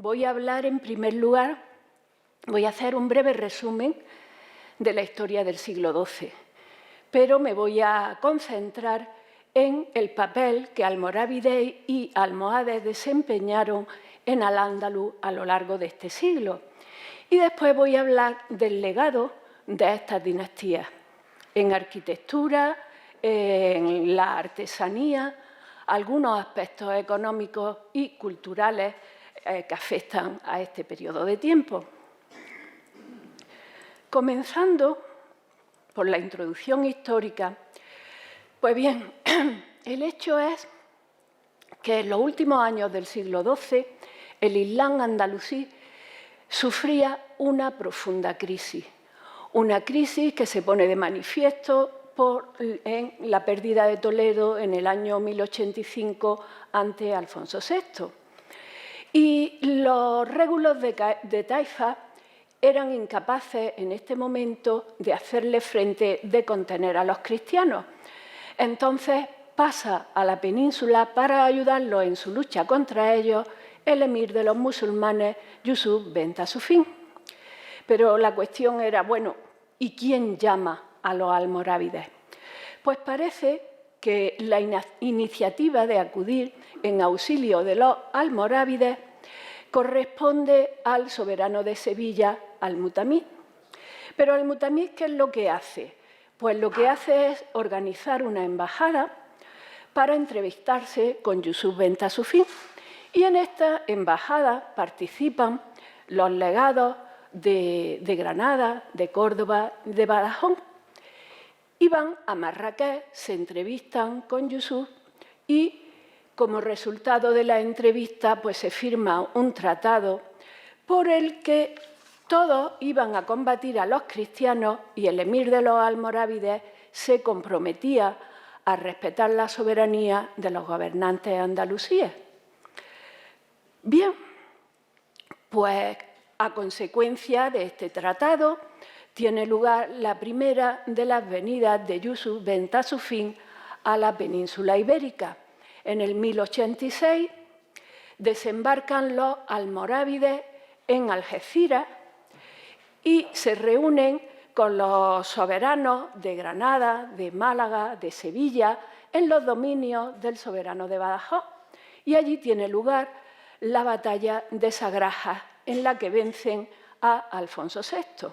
voy a hablar en primer lugar, voy a hacer un breve resumen de la historia del siglo XII, pero me voy a concentrar en el papel que almorávides y almohades desempeñaron en Al-Ándalus a lo largo de este siglo. Y después voy a hablar del legado de estas dinastías en arquitectura, en la artesanía, algunos aspectos económicos y culturales que afectan a este periodo de tiempo. Comenzando por la introducción histórica, pues bien, el hecho es que en los últimos años del siglo XII el Islam andalusí sufría una profunda crisis. Una crisis que se pone de manifiesto en la pérdida de Toledo en el año 1085 ante Alfonso VI. Y los régulos de Taifa eran incapaces en este momento de hacerle frente, de contener a los cristianos. Entonces pasa a la península para ayudarlos en su lucha contra ellos el emir de los musulmanes, Yusuf ben Tasufín. Pero la cuestión era, bueno, ¿y quién llama a los almorávides? Pues parece que la iniciativa de acudir en auxilio de los almorávides corresponde al soberano de Sevilla, Al-Mutamid. Pero Al-Mutamid, ¿qué es lo que hace? Pues lo que hace es organizar una embajada para entrevistarse con Yusuf ben Tasufín. Y en esta embajada participan los legados de Granada, de Córdoba, de Badajoz. Y van a Marrakech, se entrevistan con Yusuf y, como resultado de la entrevista, pues se firma un tratado por el que todos iban a combatir a los cristianos y el emir de los almorávides se comprometía a respetar la soberanía de los gobernantes andalusíes. Bien, pues a consecuencia de este tratado tiene lugar la primera de las venidas de Yusuf ben Tasufín a la península ibérica. En el 1086 desembarcan los almorávides en Algeciras y se reúnen con los soberanos de Granada, de Málaga, de Sevilla, en los dominios del soberano de Badajoz. Y allí tiene lugar la batalla de Sagrajas, en la que vencen a Alfonso VI.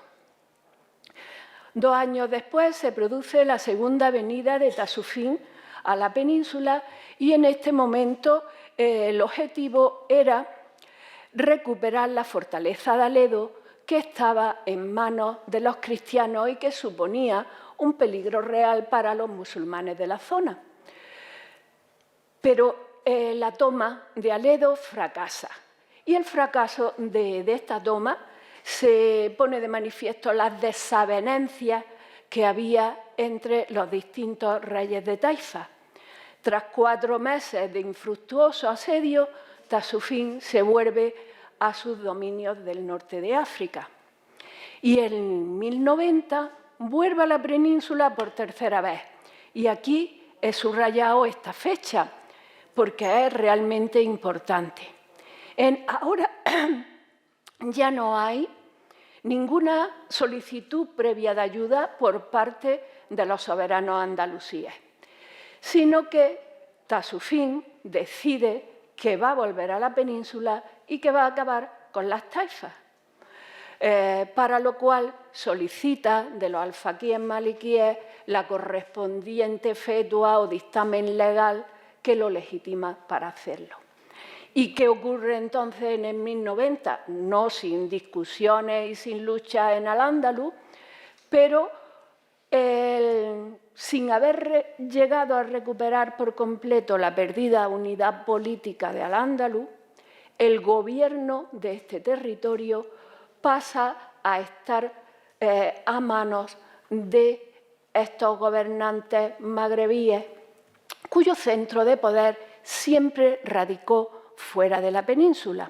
2 años después se produce la segunda venida de Tasufín a la península y en este momento el objetivo era recuperar la fortaleza de Aledo, que estaba en manos de los cristianos y que suponía un peligro real para los musulmanes de la zona. Pero la toma de Aledo fracasa y el fracaso de esta toma se pone de manifiesto las desavenencias que había entre los distintos reyes de Taifa. Tras 4 meses de infructuoso asedio, Tasufín se vuelve a sus dominios del norte de África. Y en 1090 vuelve a la península por tercera vez. Y aquí he subrayado esta fecha, porque es realmente importante. Ahora ya no hay ninguna solicitud previa de ayuda por parte de los soberanos andalusíes, sino que Tasufín decide que va a volver a la península y que va a acabar con las taifas, para lo cual solicita de los alfaquíes maliquíes la correspondiente fetua o dictamen legal que lo legitima para hacerlo. ¿Y qué ocurre entonces en el 1090? No sin discusiones y sin luchas en Al-Ándalus, pero sin haber llegado a recuperar por completo la perdida unidad política de Al-Ándalus, el gobierno de este territorio pasa a estar a manos de estos gobernantes magrebíes, cuyo centro de poder siempre radicó fuera de la península.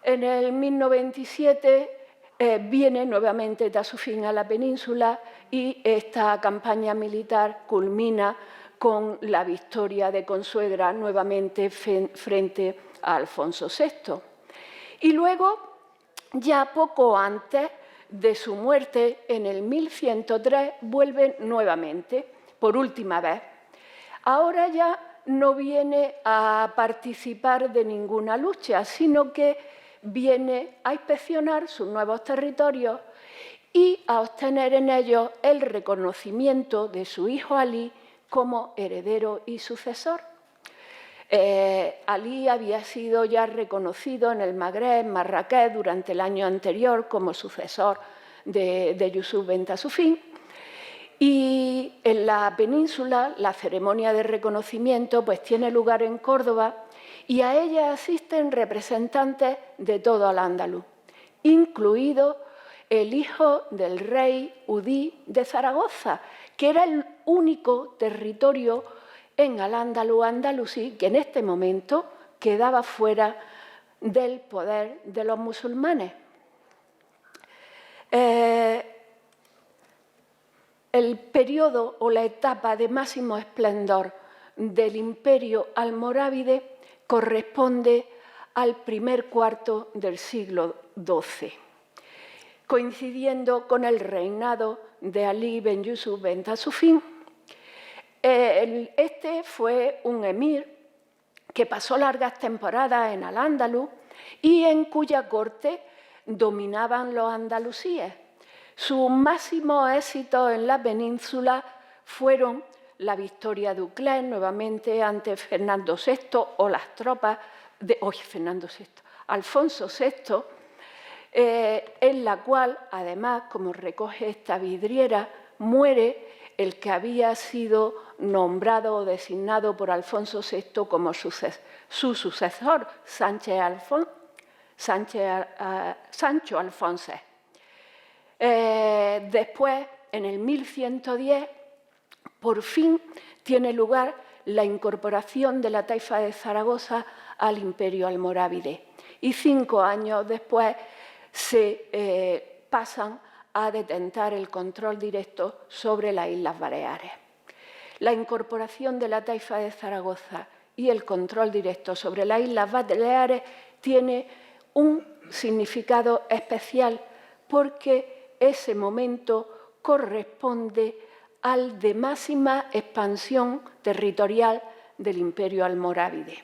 En el 1097 viene nuevamente Tasufín a la península y esta campaña militar culmina con la victoria de Consuegra nuevamente frente a Alfonso VI. Y luego, ya poco antes de su muerte, en el 1103, vuelve nuevamente, por última vez. Ahora ya no viene a participar de ninguna lucha, sino que viene a inspeccionar sus nuevos territorios y a obtener en ellos el reconocimiento de su hijo Alí como heredero y sucesor. Alí había sido ya reconocido en el Magreb, en Marrakech, durante el año anterior como sucesor de Yusuf ben Tasufín. Y en la península, la ceremonia de reconocimiento pues, tiene lugar en Córdoba y a ella asisten representantes de todo Al-Ándalus, incluido el hijo del rey Udí de Zaragoza, que era el único territorio en Al-Ándalus, Andalusí, que en este momento quedaba fuera del poder de los musulmanes. El periodo o la etapa de máximo esplendor del imperio almorávide corresponde al primer cuarto del siglo XII, coincidiendo con el reinado de Alí ben Yusuf ben Tasufín. Este fue un emir que pasó largas temporadas en Al-Ándalus y en cuya corte dominaban los andalusíes. Sus máximos éxitos en la península fueron la victoria de Uclés, nuevamente ante Fernando VI, o las tropas de Alfonso VI, en la cual, además, como recoge esta vidriera, muere el que había sido nombrado o designado por Alfonso VI como su sucesor, Sancho Alfonso. Después, en el 1110, por fin tiene lugar la incorporación de la taifa de Zaragoza al imperio almorávide y 5 años después se pasan a detentar el control directo sobre las Islas Baleares. La incorporación de la taifa de Zaragoza y el control directo sobre las Islas Baleares tiene un significado especial porque ese momento corresponde al de máxima expansión territorial del imperio almorávide.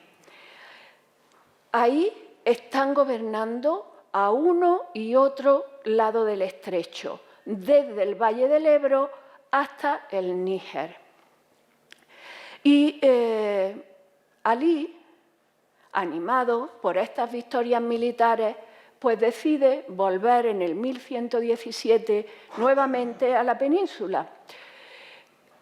Ahí están gobernando a uno y otro lado del estrecho, desde el Valle del Ebro hasta el Níger. Y Alí, animado por estas victorias militares, pues decide volver en el 1117 nuevamente a la península,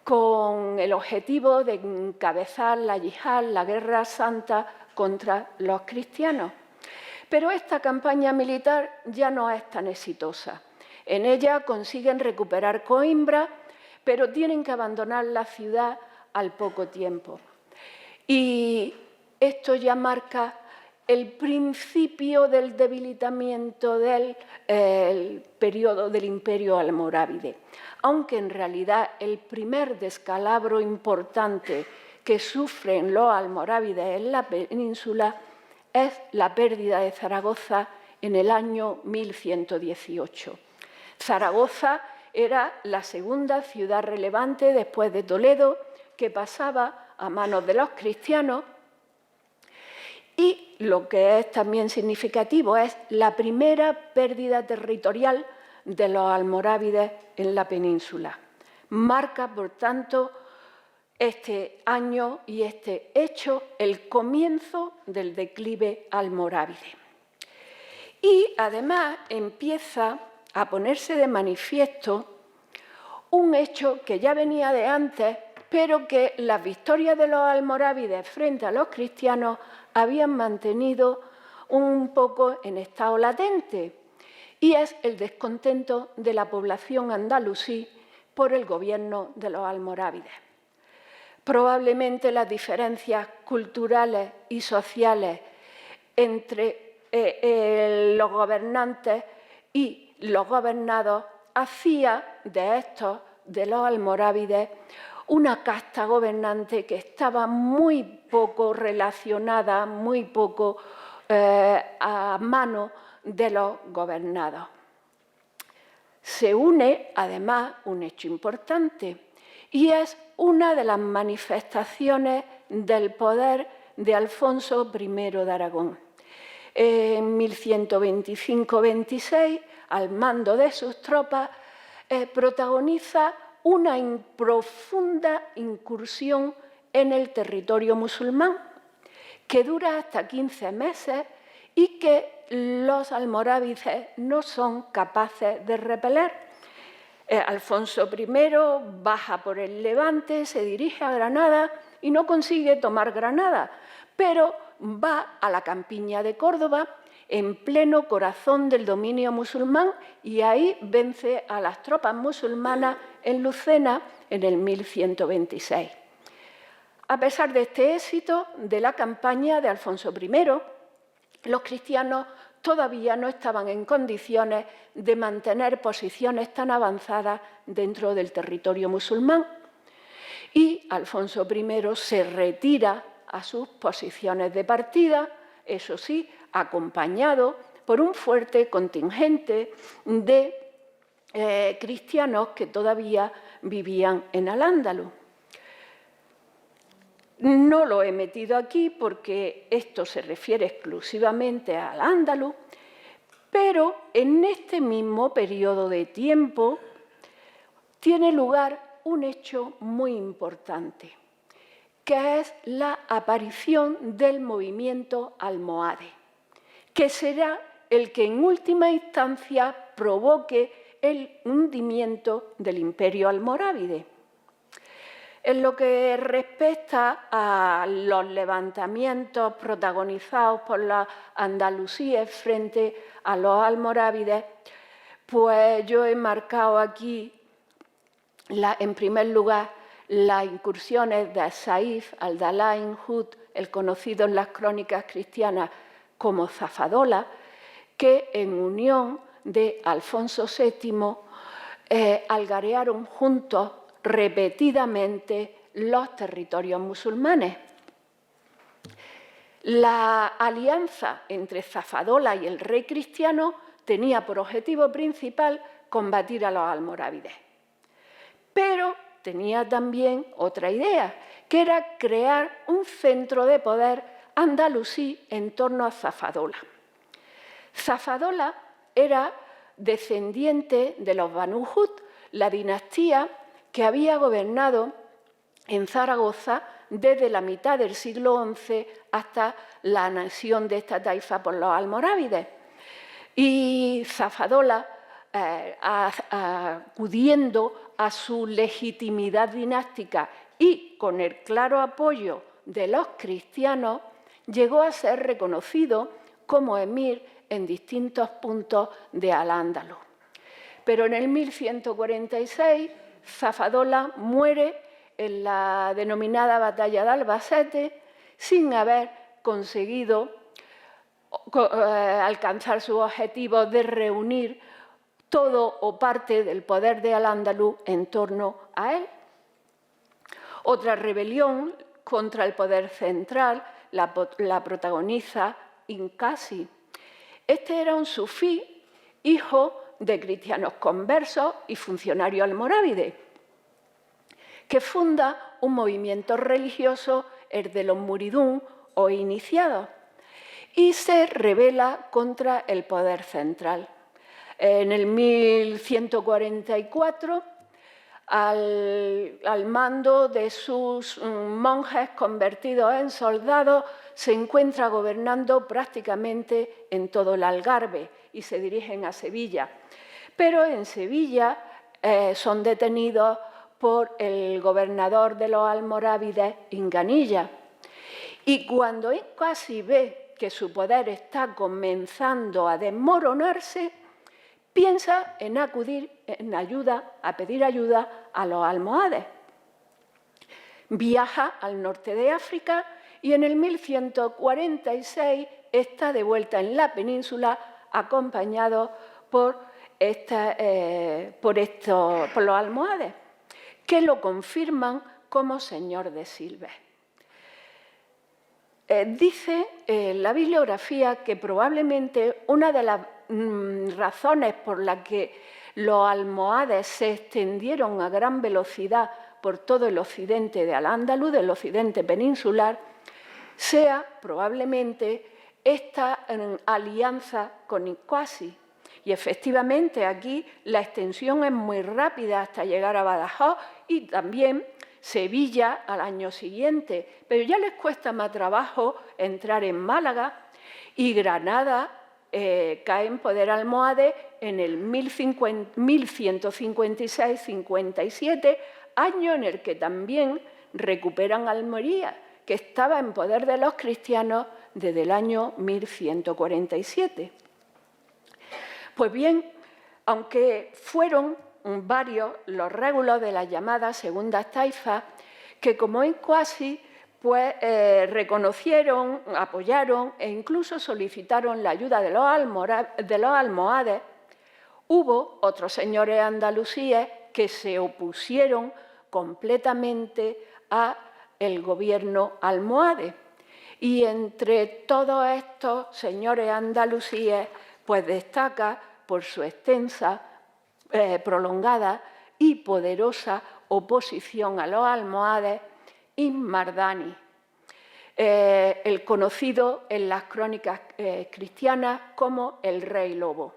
con el objetivo de encabezar la yihad, la guerra santa contra los cristianos. Pero esta campaña militar ya no es tan exitosa. En ella consiguen recuperar Coimbra, pero tienen que abandonar la ciudad al poco tiempo. Y esto ya marca el principio del debilitamiento del periodo del imperio almorávide, aunque en realidad el primer descalabro importante que sufren los almorávides en la península es la pérdida de Zaragoza en el año 1118. Zaragoza era la segunda ciudad relevante después de Toledo que pasaba a manos de los cristianos y lo que es también significativo es la primera pérdida territorial de los almorávides en la península. Marca, por tanto, este año y este hecho el comienzo del declive almorávide. Y además empieza a ponerse de manifiesto un hecho que ya venía de antes, pero que las victorias de los almorávides frente a los cristianos habían mantenido un poco en estado latente, y es el descontento de la población andalusí por el gobierno de los almorávides. Probablemente las diferencias culturales y sociales entre los gobernantes y los gobernados hacía de los almorávides, una casta gobernante que estaba muy poco relacionada, muy poco a mano de los gobernados. Se une, además, un hecho importante, y es una de las manifestaciones del poder de Alfonso I de Aragón. En 1125-26, al mando de sus tropas, protagoniza una profunda incursión en el territorio musulmán, que dura hasta 15 meses y que los almorávides no son capaces de repeler. Alfonso I baja por el Levante, se dirige a Granada y no consigue tomar Granada, pero va a la campiña de Córdoba, en pleno corazón del dominio musulmán, y ahí vence a las tropas musulmanas en Lucena en el 1126. A pesar de este éxito de la campaña de Alfonso I, los cristianos todavía no estaban en condiciones de mantener posiciones tan avanzadas dentro del territorio musulmán, y Alfonso I se retira a sus posiciones de partida, eso sí, acompañado por un fuerte contingente de cristianos que todavía vivían en Al-Ándalus. No lo he metido aquí porque esto se refiere exclusivamente a Al-Ándalus, pero en este mismo periodo de tiempo tiene lugar un hecho muy importante, que es la aparición del movimiento almohade, que será el que en última instancia provoque el hundimiento del imperio almorávide. En lo que respecta a los levantamientos protagonizados por los andalusíes frente a los almorávides, pues yo he marcado aquí, en primer lugar, las incursiones de Saif al-Dalain Hud, el conocido en las crónicas cristianas como Zafadola, que en unión de Alfonso VII algarearon juntos repetidamente los territorios musulmanes. La alianza entre Zafadola y el rey cristiano tenía por objetivo principal combatir a los almorávides, pero tenía también otra idea, que era crear un centro de poder andalusí en torno a Zafadola. Zafadola era descendiente de los Banu Hud, la dinastía que había gobernado en Zaragoza desde la mitad del siglo XI hasta la anexión de esta taifa por los almorávides. Y Zafadola, acudiendo a su legitimidad dinástica y con el claro apoyo de los cristianos, llegó a ser reconocido como emir en distintos puntos de Al-Ándalus. Pero en el 1146, Zafadola muere en la denominada Batalla de Albacete sin haber conseguido alcanzar su objetivo de reunir todo o parte del poder de Al-Ándalus en torno a él. Otra rebelión contra el poder central la protagoniza Incasi. Este era un sufí, hijo de cristianos conversos y funcionario almorávide, que funda un movimiento religioso, el de los muridún o iniciados, y se rebela contra el poder central. En el 1144, al mando de sus monjes convertidos en soldados, se encuentra gobernando prácticamente en todo el Algarve y se dirigen a Sevilla. Pero en Sevilla son detenidos por el gobernador de los almorávides, Inganilla. Y cuando Incasi ve que su poder está comenzando a desmoronarse, piensa en acudir a pedir ayuda a los almohades. Viaja al norte de África y en el 1146 está de vuelta en la península acompañado por los almohades, que lo confirman como señor de Silves. Dice la bibliografía que probablemente una de las razones por las que los almohades se extendieron a gran velocidad por todo el occidente de Al-Ándalus, del occidente peninsular, sea probablemente esta alianza con Iquasi. Y efectivamente aquí la extensión es muy rápida hasta llegar a Badajoz y también Sevilla al año siguiente, pero ya les cuesta más trabajo entrar en Málaga y Granada cae en poder almohade en el 1156-57, año en el que también recuperan Almería, que estaba en poder de los cristianos desde el año 1147. Pues bien, aunque fueron varios los régulos de las llamadas segundas taifas que, como Iquasi, pues reconocieron, apoyaron e incluso solicitaron la ayuda de los almohades, hubo otros señores andalusíes que se opusieron completamente al gobierno almohade. Y entre todos estos señores andalusíes, pues destaca por su extensa, prolongada y poderosa oposición a los almohades, Ibn Mardani, el conocido en las crónicas cristianas como el Rey Lobo.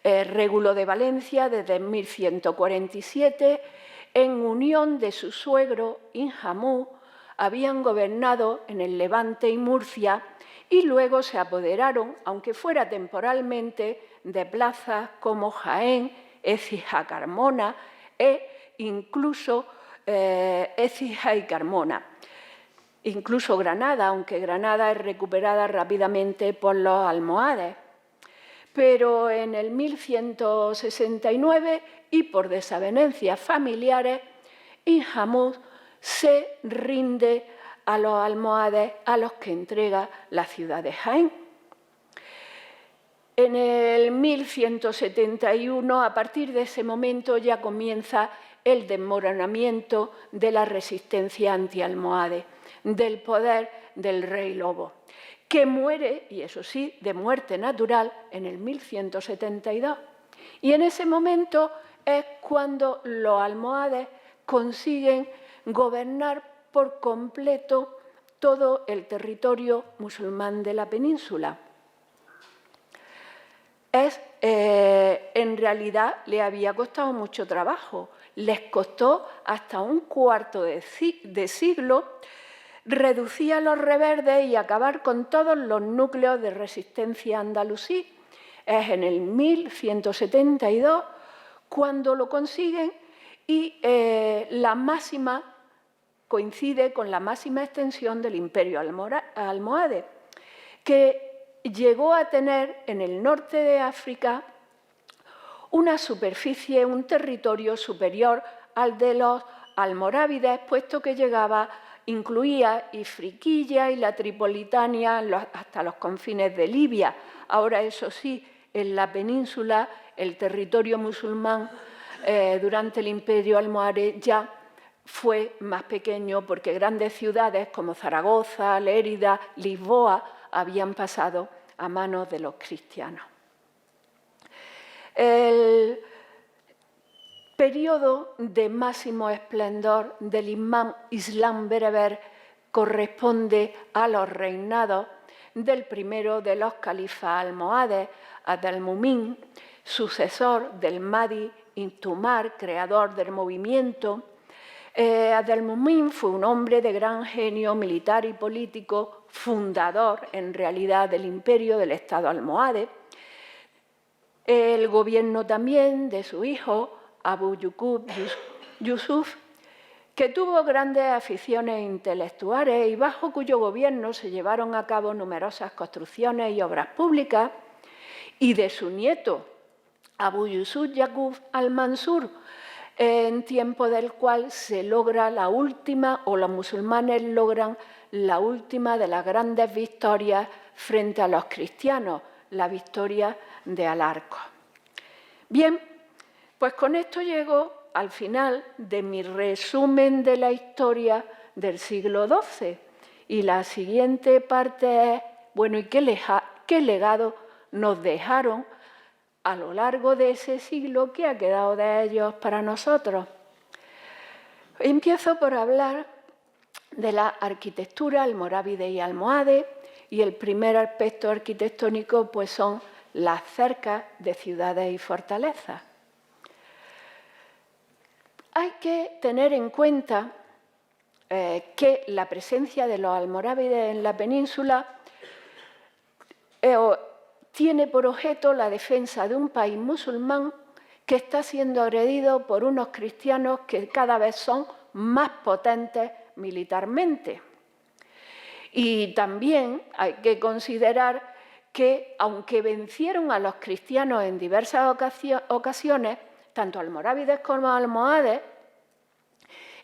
Régulo de Valencia desde 1147, en unión de su suegro Inhamú, habían gobernado en el Levante y Murcia y luego se apoderaron, aunque fuera temporalmente, de plazas como Jaén, Écija, Carmona e incluso Écija y Carmona. Incluso Granada, aunque Granada es recuperada rápidamente por los almohades. Pero en el 1169, y por desavenencias familiares, Inhamú se rinde a los almohades a los que entrega la ciudad de Jaén. En el 1171, a partir de ese momento, ya comienza el desmoronamiento de la resistencia anti-almohade, del poder del Rey Lobo, que muere, y eso sí, de muerte natural, en el 1172. Y en ese momento es cuando los almohades consiguen gobernar por completo todo el territorio musulmán de la península. En realidad le había costado mucho trabajo, les costó hasta un cuarto de siglo reducir a los rebeldes y acabar con todos los núcleos de resistencia andalusí. Es en el 1172 cuando lo consiguen y la máxima coincide con la máxima extensión del imperio almohade, que llegó a tener en el norte de África una superficie, un territorio superior al de los almorávides, puesto que incluía Ifriquilla y la Tripolitania hasta los confines de Libia. Ahora, eso sí, en la península, el territorio musulmán durante el imperio almohade ya fue más pequeño porque grandes ciudades como Zaragoza, Lérida, Lisboa habían pasado a manos de los cristianos. El periodo de máximo esplendor del Islam bereber corresponde a los reinados del primero de los califas almohades, Abd al-Mumin, sucesor del Mahdi Intumar, creador del movimiento. Abd al-Mumin fue un hombre de gran genio militar y político, fundador en realidad del imperio del Estado almohade. El gobierno también de su hijo, Abu Yaqub Yusuf, que tuvo grandes aficiones intelectuales y bajo cuyo gobierno se llevaron a cabo numerosas construcciones y obras públicas, y de su nieto, Abu Yusuf Yaqub al-Mansur, en tiempo del cual se logra la última, o los musulmanes logran la última de las grandes victorias frente a los cristianos, la victoria de Al-Arco. Bien, pues con esto llego al final de mi resumen de la historia del siglo XII. Y la siguiente parte es, bueno, ¿y qué legado nos dejaron a lo largo de ese siglo que ha quedado de ellos para nosotros? Empiezo por hablar de la arquitectura almorávide y almohade, y el primer aspecto arquitectónico pues son las cercas de ciudades y fortalezas. Hay que tener en cuenta que la presencia de los almorávides en la península tiene por objeto la defensa de un país musulmán que está siendo agredido por unos cristianos que cada vez son más potentes militarmente. Y también hay que considerar que, aunque vencieron a los cristianos en diversas ocasiones, tanto almorávides como almohades,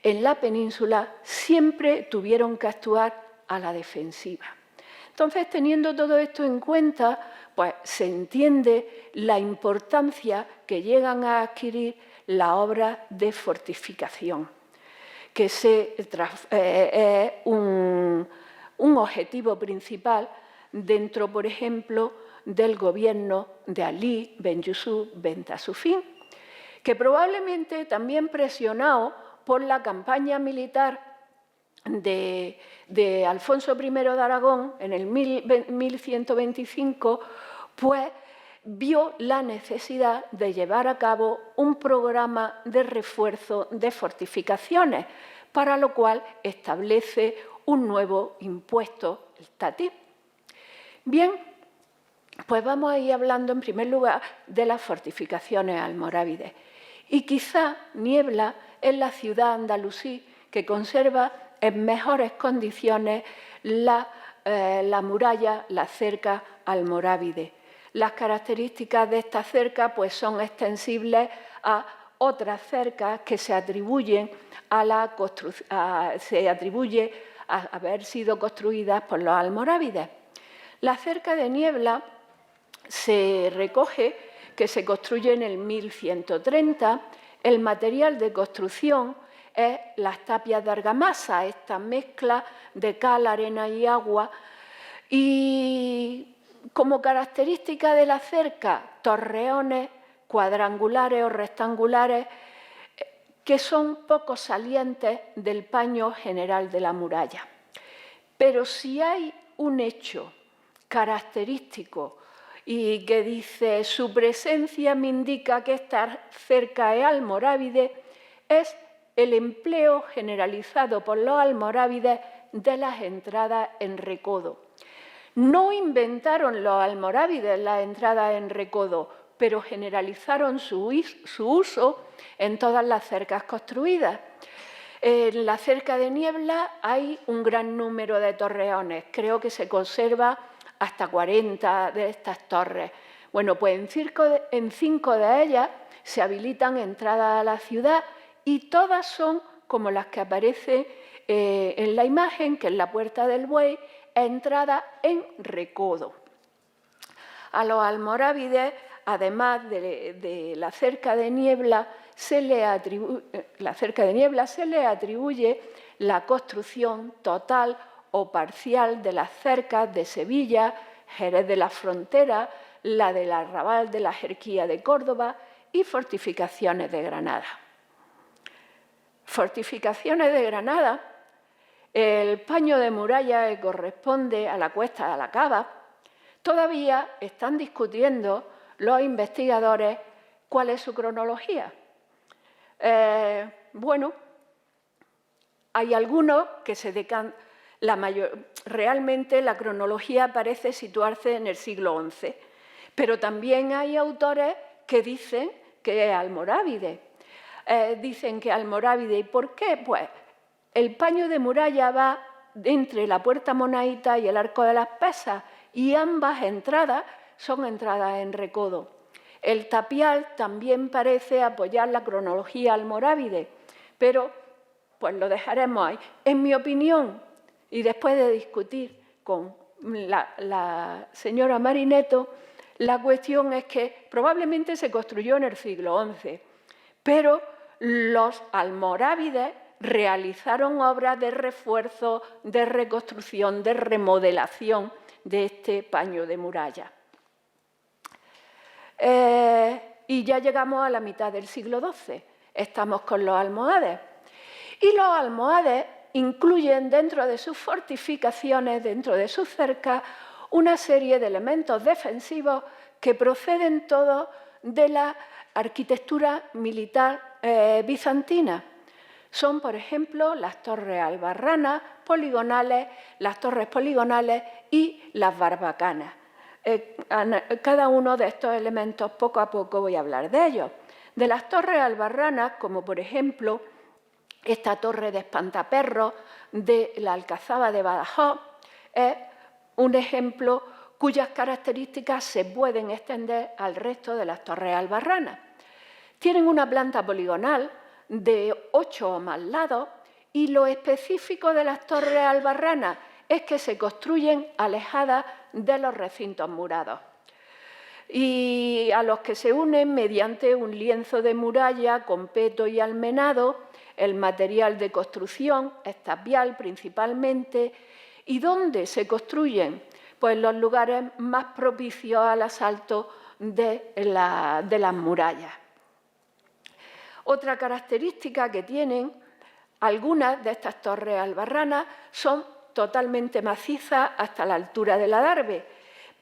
en la península siempre tuvieron que actuar a la defensiva. Entonces, teniendo todo esto en cuenta, pues se entiende la importancia que llegan a adquirir las obras de fortificación, que es un objetivo principal dentro, por ejemplo, del gobierno de Ali ben Yusuf ben Tasufín, que probablemente también presionado por la campaña militar de Alfonso I de Aragón en el 1125, pues vio la necesidad de llevar a cabo un programa de refuerzo de fortificaciones, para lo cual establece un nuevo impuesto, el tatí. Bien, pues vamos a ir hablando en primer lugar de las fortificaciones almorávides. Y quizá Niebla es la ciudad andalusí que conserva en mejores condiciones la muralla, la cerca almorávide. Las características de esta cerca pues, son extensibles a otras cercas que se atribuye a haber sido construidas por los almorávides. La cerca de Niebla se recoge que se construye en el 1130. El material de construcción es las tapias de argamasa, esta mezcla de cal, arena y agua. Y como característica de la cerca, torreones cuadrangulares o rectangulares que son poco salientes del paño general de la muralla. Pero si hay un hecho característico y que dice su presencia me indica que esta cerca es almorávide, es el empleo generalizado por los almorávides de las entradas en recodo. No inventaron los almorávides las entradas en recodo, pero generalizaron su uso en todas las cercas construidas. En la cerca de Niebla hay un gran número de torreones, creo que se conserva hasta 40 de estas torres. Bueno, pues en 5 de ellas se habilitan entradas a la ciudad y todas son como las que aparecen en la imagen, que es la Puerta del Buey, entrada en recodo. A los almorávides, además de la cerca de Niebla, se le atribuye la construcción total o parcial de las cercas de Sevilla, Jerez de la Frontera, la del Arrabal de la Jerquía de Córdoba y fortificaciones de Granada. Fortificaciones de Granada, el paño de muralla que corresponde a la cuesta de la Cava, todavía están discutiendo los investigadores cuál es su cronología. Bueno, hay algunos que se decantan. Realmente la cronología parece situarse en el siglo XI, pero también hay autores que dicen que es almorávide. Dicen que es almorávide. ¿Y por qué? Pues el paño de muralla va entre la Puerta Monaíta y el Arco de las Pesas, y ambas entradas son entradas en recodo. El tapial también parece apoyar la cronología almorávide, pero pues lo dejaremos ahí. En mi opinión, y después de discutir con la señora Marineto, la cuestión es que probablemente se construyó en el siglo XI, pero los almorávides realizaron obras de refuerzo, de reconstrucción, de remodelación de este paño de muralla. Y ya llegamos a la mitad del siglo XII. Estamos con los almohades. Y los almohades incluyen dentro de sus fortificaciones, dentro de sus cercas, una serie de elementos defensivos que proceden todos de la arquitectura militar bizantina. Son, por ejemplo, las torres albarranas poligonales, las torres poligonales y las barbacanas. Cada uno de estos elementos, poco a poco voy a hablar de ellos. De las torres albarranas, como por ejemplo esta torre de espantaperros de la Alcazaba de Badajoz, es un ejemplo cuyas características se pueden extender al resto de las torres albarranas. Tienen una planta poligonal de 8 o más lados y lo específico de las torres albarranas es que se construyen alejadas de los recintos murados y a los que se unen mediante un lienzo de muralla con peto y almenado. El material de construcción es tapial principalmente. ¿Y dónde se construyen? Pues en los lugares más propicios al asalto de las murallas. Otra característica que tienen algunas de estas torres albarranas son totalmente macizas hasta la altura del adarve,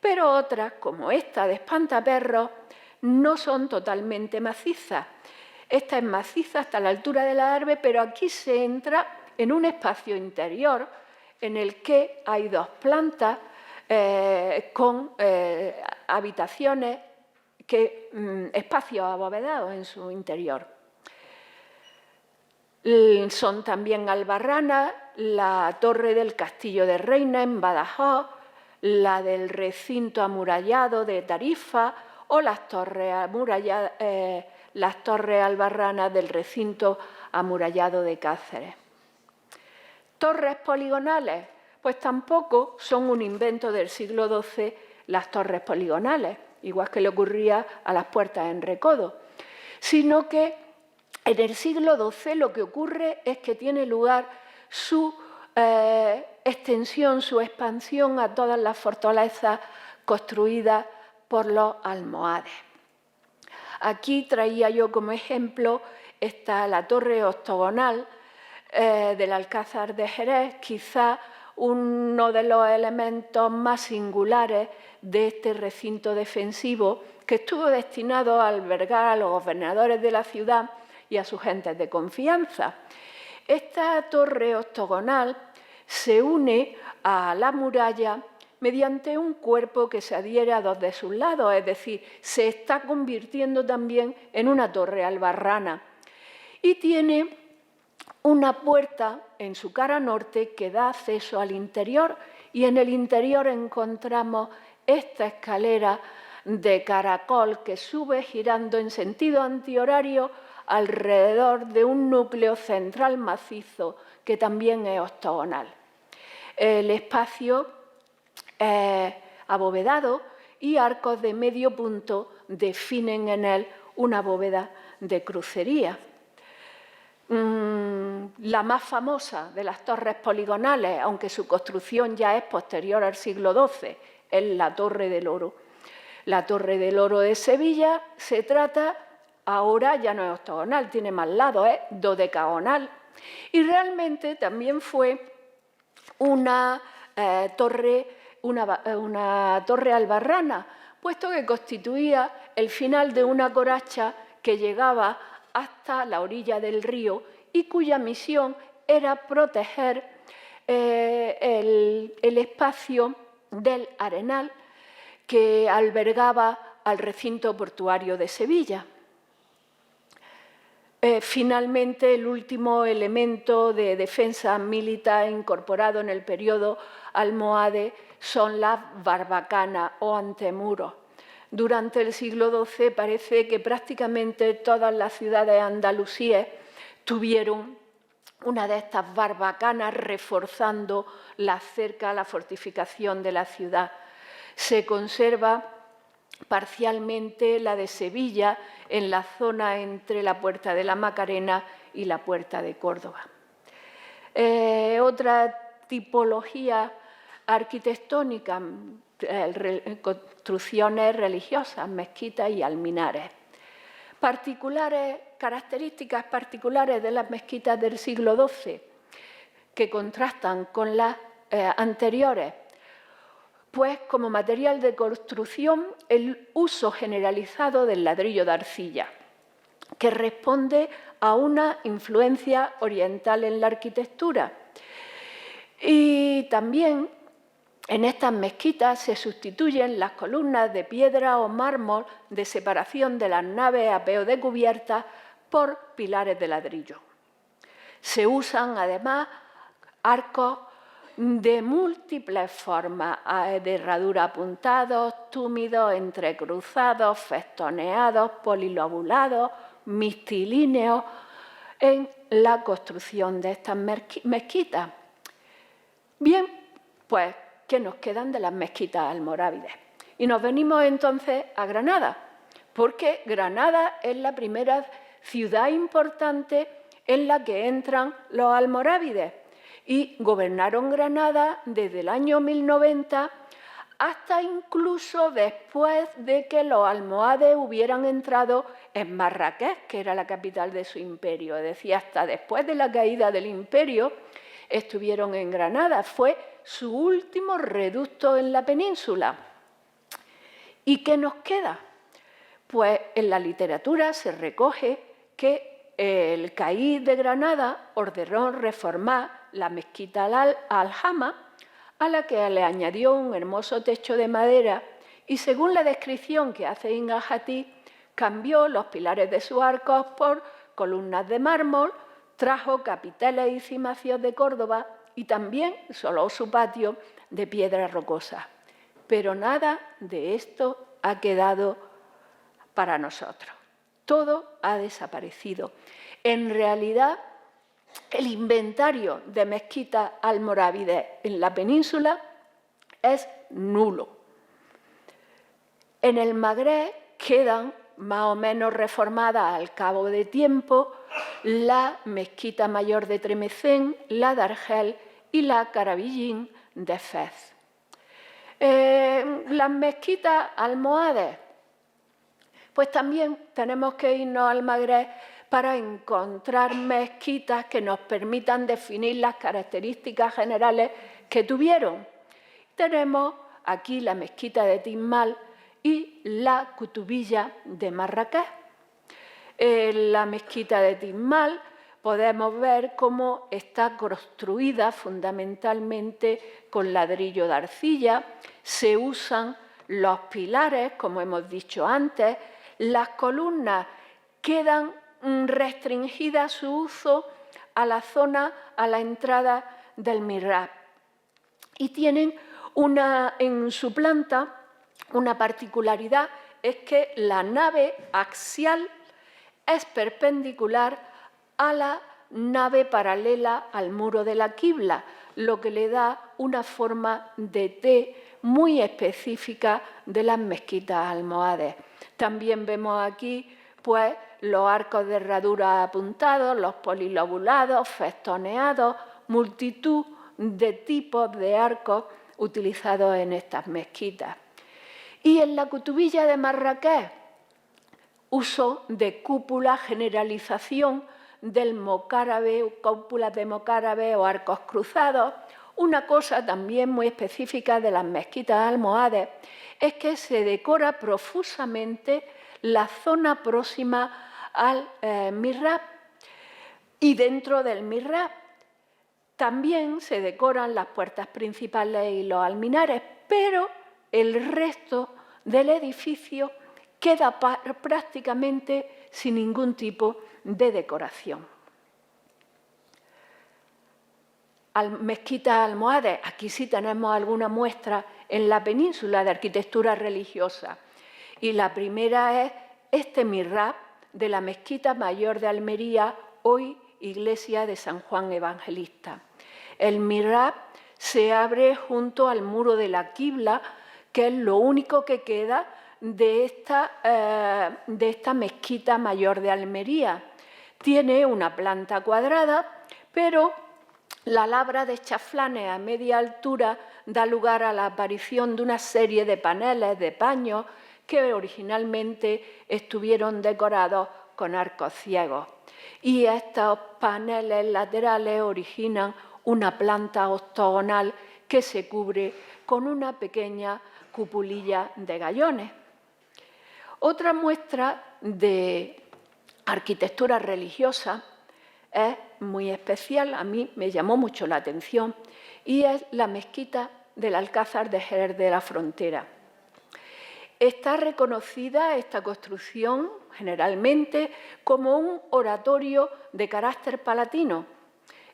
pero otras, como esta de espantaperros, no son totalmente macizas. Esta es maciza hasta la altura del adarve, pero aquí se entra en un espacio interior en el que hay 2 plantas con habitaciones, espacios abovedados en su interior. Son también albarranas la torre del Castillo de Reina en Badajoz, la del recinto amurallado de Tarifa o las torres albarranas del recinto amurallado de Cáceres. Torres poligonales, pues tampoco son un invento del siglo XII las torres poligonales, igual que le ocurría a las puertas en Recodo, sino que en el siglo XII lo que ocurre es que tiene lugar su extensión, su expansión a todas las fortalezas construidas por los almohades. Aquí traía yo como ejemplo la torre octogonal del Alcázar de Jerez, quizá uno de los elementos más singulares de este recinto defensivo que estuvo destinado a albergar a los gobernadores de la ciudad y a sus gentes de confianza. Esta torre octogonal se une a la muralla mediante un cuerpo que se adhiere a 2 de sus lados, es decir, se está convirtiendo también en una torre albarrana. Y tiene una puerta en su cara norte que da acceso al interior, y en el interior encontramos esta escalera de caracol que sube girando en sentido antihorario alrededor de un núcleo central macizo que también es octogonal. El espacio es abovedado y arcos de medio punto definen en él una bóveda de crucería. La más famosa de las torres poligonales, aunque su construcción ya es posterior al siglo XII, es la Torre del Oro. La Torre del Oro de Sevilla se trata, ahora ya no es octogonal, tiene más lados, es dodecagonal. Y realmente también fue una torre albarrana, puesto que constituía el final de una coracha que llegaba hasta la orilla del río y cuya misión era proteger el espacio del Arenal que albergaba al recinto portuario de Sevilla. Finalmente, el último elemento de defensa militar incorporado en el periodo almohade son las barbacanas o antemuros. Durante el siglo XII parece que prácticamente todas las ciudades andalusíes tuvieron una de estas barbacanas reforzando la cerca, la fortificación de la ciudad. Se conserva parcialmente la de Sevilla, en la zona entre la Puerta de la Macarena y la Puerta de Córdoba. Otra tipología arquitectónica, construcciones religiosas, mezquitas y alminares. Características particulares de las mezquitas del siglo XII que contrastan con las anteriores. Pues como material de construcción el uso generalizado del ladrillo de arcilla, que responde a una influencia oriental en la arquitectura. Y también en estas mezquitas se sustituyen las columnas de piedra o mármol de separación de las naves a veo de cubierta por pilares de ladrillo. Se usan además arcos de múltiples formas, de herradura apuntados, túmidos, entrecruzados, festoneados, polilobulados, mixtilíneos, en la construcción de estas mezquitas. Bien, pues, ¿qué nos quedan de las mezquitas almorávides? Y nos venimos entonces a Granada, porque Granada es la primera ciudad importante en la que entran los almorávides y gobernaron Granada desde el año 1090 hasta incluso después de que los almohades hubieran entrado en Marrakech, que era la capital de su imperio. Es decir, hasta después de la caída del imperio estuvieron en Granada. Fue su último reducto en la península. ¿Y qué nos queda? Pues en la literatura se recoge que el caid de Granada ordenó reformar la mezquita Al-Hama, a la que le añadió un hermoso techo de madera y, según la descripción que hace Ibn al-Jatib, cambió los pilares de sus arcos por columnas de mármol, trajo capiteles y cimacios de Córdoba y también soló su patio de piedra rocosa. Pero nada de esto ha quedado para nosotros. Todo ha desaparecido. En realidad, el inventario de mezquitas almorávides en la península es nulo. En el Magreb quedan más o menos reformadas al cabo de tiempo la mezquita mayor de Tremecén, la de Argel y la Carabillín de Fez. Las mezquitas almohades, pues también tenemos que irnos al Magreb para encontrar mezquitas que nos permitan definir las características generales que tuvieron. Tenemos aquí la mezquita de Tismal y la Kutubiyya de Marrakech. En la mezquita de Tismal podemos ver cómo está construida fundamentalmente con ladrillo de arcilla. Se usan los pilares, como hemos dicho antes. Las columnas quedan restringida su uso a la zona, a la entrada del mihrab. Y tienen en su planta una particularidad, es que la nave axial es perpendicular a la nave paralela al muro de la quibla, lo que le da una forma de T muy específica de las mezquitas almohades. También vemos aquí, pues, los arcos de herradura apuntados, los polilobulados, festoneados, multitud de tipos de arcos utilizados en estas mezquitas. Y en la Kutubiyya de Marrakech, uso de cúpula, generalización del mozárabe, cúpulas de mozárabe o arcos cruzados. Una cosa también muy específica de las mezquitas almohades es que se decora profusamente la zona próxima al mihrab, y dentro del mihrab también se decoran las puertas principales y los alminares, pero el resto del edificio queda prácticamente sin ningún tipo de decoración. Mezquitas almohades, aquí sí tenemos alguna muestra en la península de arquitectura religiosa, y la primera es este mihrab de la Mezquita Mayor de Almería, hoy Iglesia de San Juan Evangelista. El mihrab se abre junto al muro de la quibla, que es lo único que queda de esta mezquita mayor de Almería. Tiene una planta cuadrada, pero la labra de chaflanes a media altura da lugar a la aparición de una serie de paneles de paños que originalmente estuvieron decorados con arcos ciegos. Y estos paneles laterales originan una planta octogonal que se cubre con una pequeña cupulilla de gallones. Otra muestra de arquitectura religiosa es muy especial, a mí me llamó mucho la atención, y es la mezquita del Alcázar de Jerez de la Frontera. Está reconocida esta construcción generalmente como un oratorio de carácter palatino.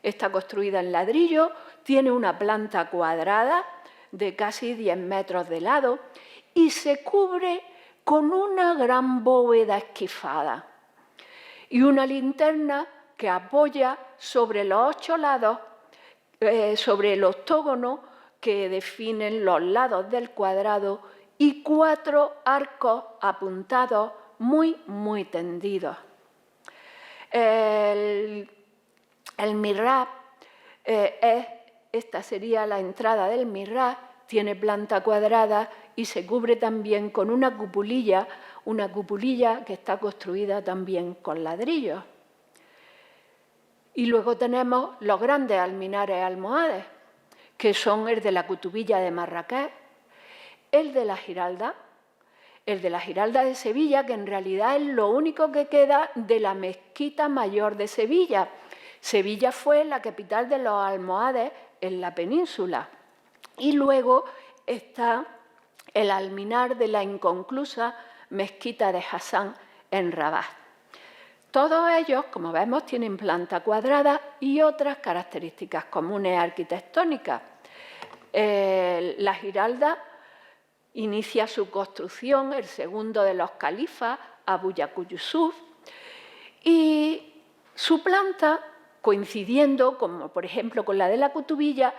Está construida en ladrillo, tiene una planta cuadrada de casi 10 metros de lado y se cubre con una gran bóveda esquifada y una linterna que apoya sobre los 8 lados, sobre el octógono que definen los lados del cuadrado y 4 arcos apuntados muy tendidos. El mihrab, esta sería la entrada del mihrab, tiene planta cuadrada y se cubre también con una cupulilla que está construida también con ladrillos. Y luego tenemos los grandes alminares almohades, que son el de la Cutubilla de Marrakech, el de la Giralda de Sevilla, que en realidad es lo único que queda de la mezquita mayor de Sevilla. Sevilla fue la capital de los almohades en la península. Y luego está el alminar de la inconclusa mezquita de Hassan en Rabat. Todos ellos, como vemos, tienen planta cuadrada y otras características comunes arquitectónicas. La Giralda inicia su construcción el segundo de los califas, Abu Yaqub Yusuf, y su planta, coincidiendo, como por ejemplo con la de la Cutubilla,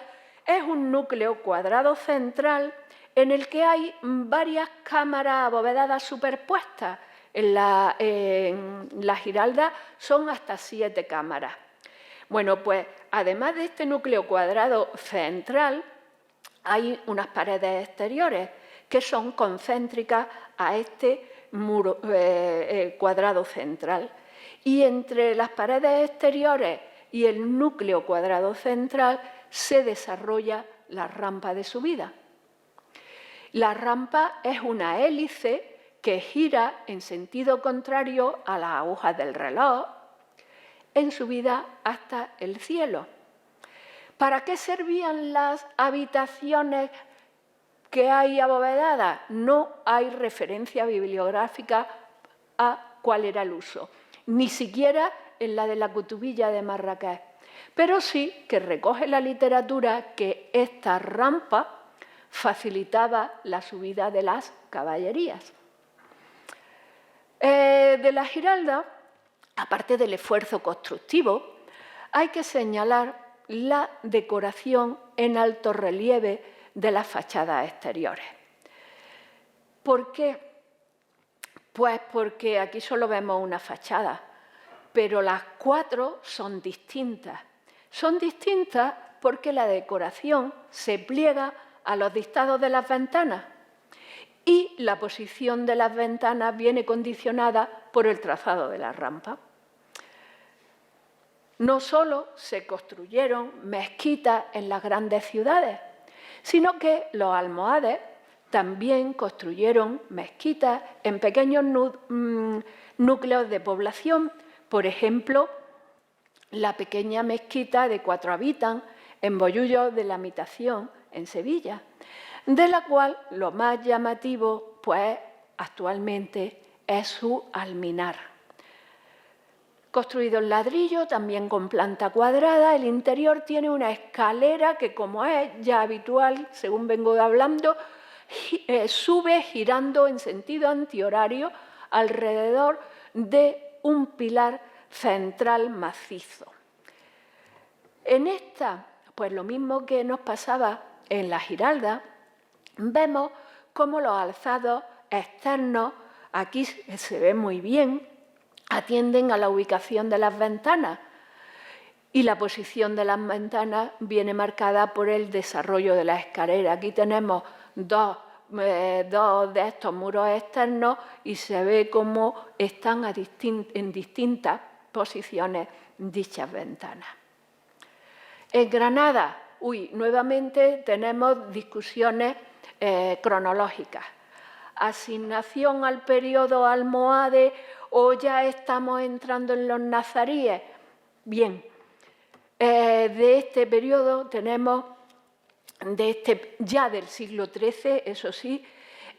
es un núcleo cuadrado central en el que hay varias cámaras abovedadas superpuestas. En la Giralda son hasta 7 cámaras. Bueno, pues además de este núcleo cuadrado central, hay unas paredes exteriores que son concéntricas a este muro cuadrado central. Y entre las paredes exteriores y el núcleo cuadrado central se desarrolla la rampa de subida. La rampa es una hélice que gira en sentido contrario a las agujas del reloj en subida hasta el cielo. ¿Para qué servían las habitaciones que hay abovedadas? No hay referencia bibliográfica a cuál era el uso, ni siquiera en la de la Cutubilla de Marrakech, pero sí que recoge la literatura que esta rampa facilitaba la subida de las caballerías. De la Giralda, aparte del esfuerzo constructivo, hay que señalar la decoración en alto relieve de las fachadas exteriores. ¿Por qué? Pues porque aquí solo vemos una fachada, pero las 4 son distintas. Son distintas porque la decoración se pliega a los distados de las ventanas y la posición de las ventanas viene condicionada por el trazado de la rampa. No solo se construyeron mezquitas en las grandes ciudades, sino que los almohades también construyeron mezquitas en pequeños núcleos de población. Por ejemplo, la pequeña mezquita de 4 habitantes en Bollullos de la Mitación, en Sevilla, de la cual lo más llamativo, pues, actualmente es su alminar. Construido en ladrillo, también con planta cuadrada, el interior tiene una escalera que, como es ya habitual, según vengo hablando, sube girando en sentido antihorario alrededor de un pilar central macizo. En esta, pues lo mismo que nos pasaba en la Giralda, vemos cómo los alzados externos, aquí se ve muy bien, atienden a la ubicación de las ventanas y la posición de las ventanas viene marcada por el desarrollo de la escalera. Aquí tenemos dos de estos muros externos y se ve cómo están en distintas posiciones dichas ventanas. En Granada, nuevamente tenemos discusiones cronológicas. Asignación al periodo almohade o ya estamos entrando en los nazaríes. Bien, de este periodo tenemos, ya del siglo XIII, eso sí,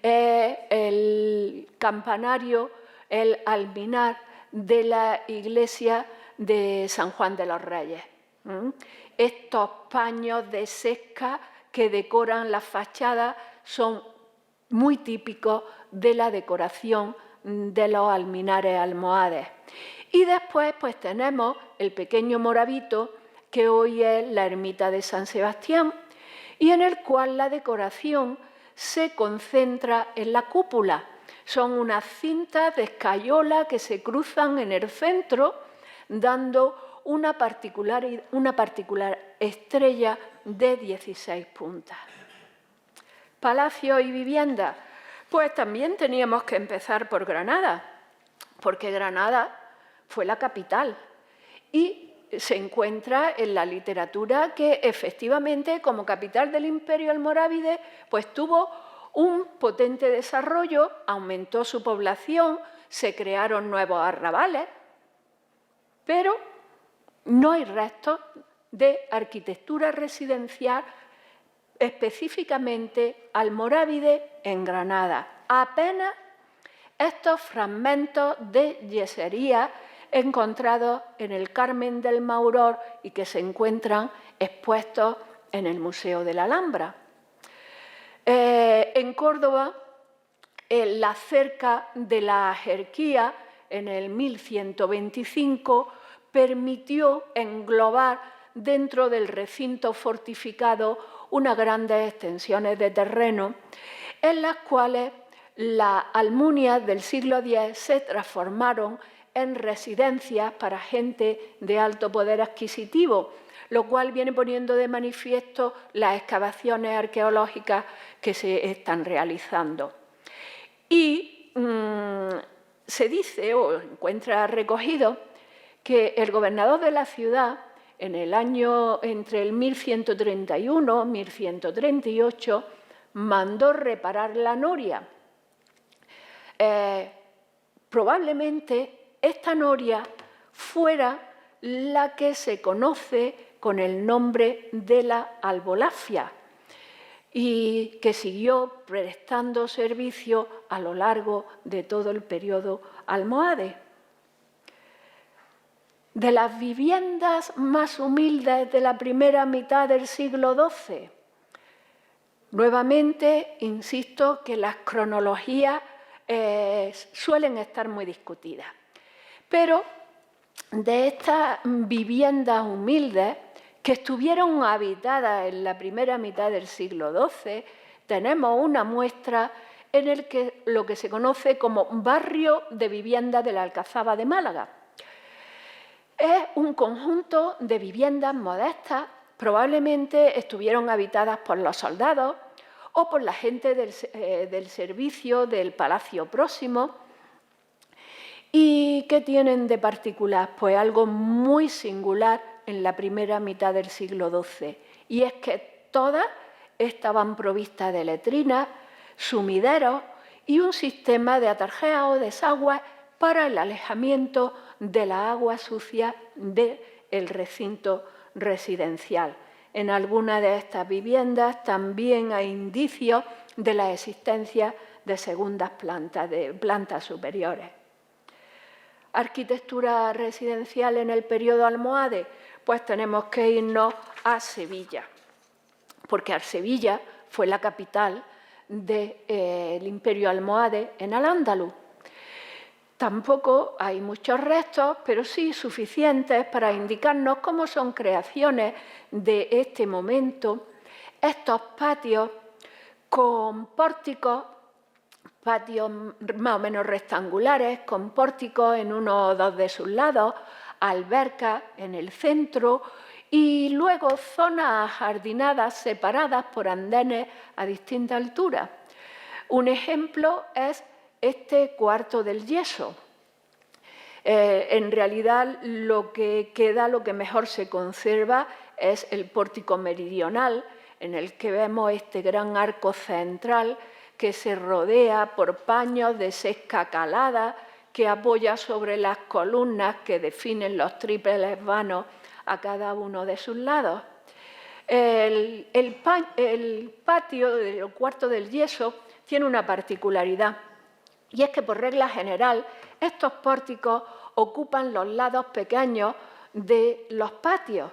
el campanario, el alminar de la iglesia de San Juan de los Reyes. Estos paños de sesca que decoran la fachada son muy típicos de la decoración de los alminares almohades. Y después pues tenemos el pequeño moravito, que hoy es la ermita de San Sebastián, y en el cual la decoración se concentra en la cúpula. Son unas cintas de escayola que se cruzan en el centro, dando una particular estrella de 16 puntas. Palacios y viviendas. Pues también teníamos que empezar por Granada, porque Granada fue la capital y se encuentra en la literatura que efectivamente, como capital del Imperio almorávide, pues tuvo un potente desarrollo, aumentó su población, se crearon nuevos arrabales, pero no hay restos de arquitectura residencial específicamente almorávide en Granada. Apenas estos fragmentos de yesería encontrados en el Carmen del Mauror y que se encuentran expuestos en el Museo de la Alhambra. En Córdoba, la cerca de la Jerquía, en el 1125, permitió englobar dentro del recinto fortificado unas grandes extensiones de terreno en las cuales las almunias del siglo X se transformaron en residencias para gente de alto poder adquisitivo, lo cual viene poniendo de manifiesto las excavaciones arqueológicas que se están realizando. Y se dice, o encuentra recogido, que el gobernador de la ciudad, en el año entre el 1131 y 1138, mandó reparar la noria. Probablemente esta noria fuera la que se conoce con el nombre de la albolafia y que siguió prestando servicio a lo largo de todo el periodo almohade. De las viviendas más humildes de la primera mitad del siglo XII, nuevamente insisto que las cronologías suelen estar muy discutidas. Pero de estas viviendas humildes que estuvieron habitadas en la primera mitad del siglo XII, tenemos una muestra en el que lo que se conoce como barrio de viviendas de la Alcazaba de Málaga. Es un conjunto de viviendas modestas, probablemente estuvieron habitadas por los soldados o por la gente del servicio del palacio próximo. ¿Y qué tienen de particular? Pues algo muy singular en la primera mitad del siglo XII, y es que todas estaban provistas de letrinas, sumideros y un sistema de atarjea o desagües para el alejamiento de la agua sucia del recinto residencial. En algunas de estas viviendas también hay indicios de la existencia de segundas plantas, de plantas superiores. Arquitectura residencial en el periodo almohade, pues tenemos que irnos a Sevilla, porque Sevilla fue la capital del Imperio almohade en Al-Ándalus. Tampoco hay muchos restos, pero sí suficientes para indicarnos cómo son creaciones de este momento estos patios con pórticos patios más o menos rectangulares, con pórticos en uno o dos de sus lados, albercas en el centro y luego zonas ajardinadas separadas por andenes a distinta altura. Un ejemplo es este cuarto del yeso. En realidad lo que queda, lo que mejor se conserva es el pórtico meridional, en el que vemos este gran arco central que se rodea por paños de sesca calada, que apoya sobre las columnas que definen los triples vanos a cada uno de sus lados. El patio del cuarto del yeso tiene una particularidad, y es que por regla general estos pórticos ocupan los lados pequeños de los patios.